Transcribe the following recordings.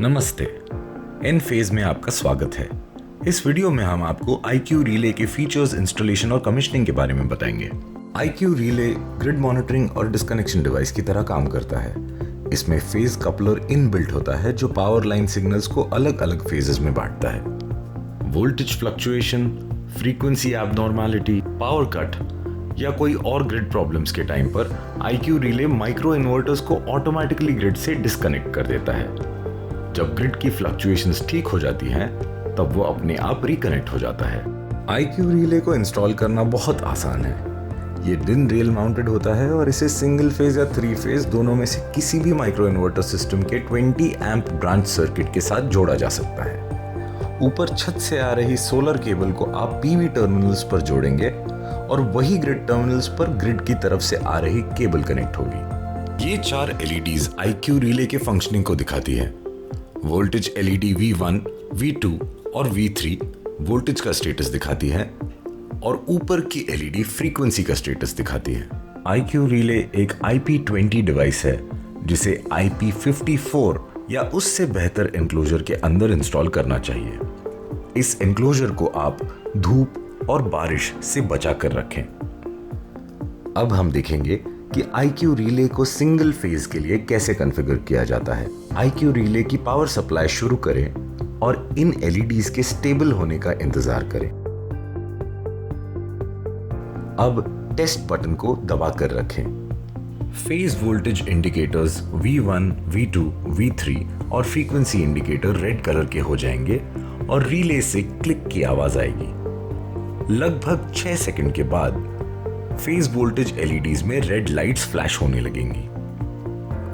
नमस्ते, इन फेज में आपका स्वागत है। इस वीडियो में हम आपको IQ रिले के फीचर्स, इंस्टॉलेशन और कमिश्निंग के बारे में बताएंगे। IQ रिले ग्रिड मॉनिटरिंग और डिस्कनेक्शन डिवाइस की तरह काम करता है। इसमें फेज कपलर इनबिल्ट होता है जो पावर लाइन सिग्नल्स को अलग अलग फेजेस में बांटता है। Voltage fluctuation, frequency abnormality, power cut या कोई और ग्रिड प्रॉब्लम्स के टाइम पर IQ रिले माइक्रो इन्वर्टर्स को ऑटोमेटिकली ग्रिड से डिस्कनेक्ट कर देता है। जब ग्रिड की फ्लक्चुएशंस ठीक हो जाती हैं, तब वो अपने आप रिकनेक्ट हो जाता है। IQ रिले को इंस्टॉल करना बहुत आसान है। ये डिन रेल माउंटेड होता है और इसे सिंगल फेज या 3 फेज दोनों में से किसी भी माइक्रो इन्वर्टर सिस्टम के 20 एम्प ब्रांच सर्किट के साथ जोड़ा जा सकता है। ऊपर छत से आ रही सोलर केबल को आप PV टर्मिनल्स पर जोड़ेंगे और वही ग्रिड टर्मिनल्स पर ग्रिड की तरफ से आ रही केबल कनेक्ट होगी। ये 4 LEDs IQ रिले के फंक्शनिंग को दिखाती है। वोल्टेज LED V1, V2 और V3 वोल्टेज का स्टेटस दिखाती है और ऊपर की LED फ्रीक्वेंसी का स्टेटस दिखाती है। IQ रिले एक IP20 डिवाइस है जिसे IP54 या उससे बेहतर एनक्लोजर के अंदर इंस्टॉल करना चाहिए। इस एनक्लोजर को आप धूप और बारिश से बचा कर रखें। अब हम देखेंगे कि IQ रिले को सिंगल फेज के लिए कैसे कॉन्फ़िगर किया जाता है। IQ रिले की पावर सप्लाई शुरू करें और इन LEDs के स्टेबल होने का इंतजार करें। अब टेस्ट बटन को दबाकर रखें। Phase voltage indicators V1, V2, V3 और फ्रीक्वेंसी इंडिकेटर रेड कलर के हो जाएंगे और रिले से क्लिक की आवाज आएगी। लगभग 6 सेकंड के बाद फेज वोल्टेज LEDs में रेड लाइट्स फ्लैश होने लगेंगी।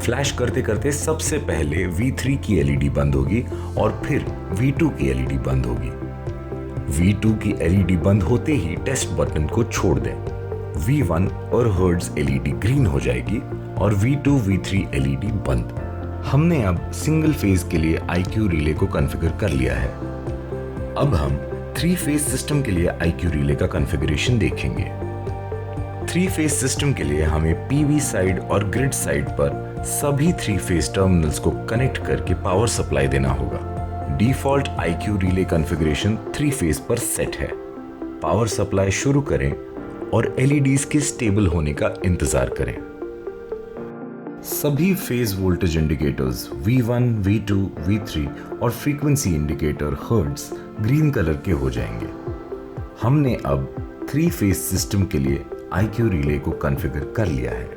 फ्लैश करते करते सबसे पहले V3 की LED बंद होगी और फिर V2 की LED बंद होगी। V2 की LED बंद होते ही टेस्ट बटन को छोड़ दें। V1 और हर्ट्ज LED ग्रीन हो जाएगी और V2, V3 LED बंद। हमने अब सिंगल फेज के लिए IQ रिले को कॉन्फ़िगर कर लिया है। अब हम 3 फेज सिस्टम के लिए IQ रिले का कॉन्फ़िगरेशन देखेंगे। 3 फेज सिस्टम के लिए हमें PV साइड और ग्रिड साइड पर सभी 3 फेज टर्मिनल्स को कनेक्ट करके पावर सप्लाई देना होगा। Default IQ relay configuration 3 phase पर सेट है। पावर सप्लाई शुरू करें और LEDs के स्टेबल होने का इंतजार करें। सभी phase voltage indicators V1, V2, V3 और frequency indicator hertz green colour के हो जाएंगे। हमने अब 3 फेज सिस्टम के लिए IQ रिले को कॉन्फ़िगर कर लिया है।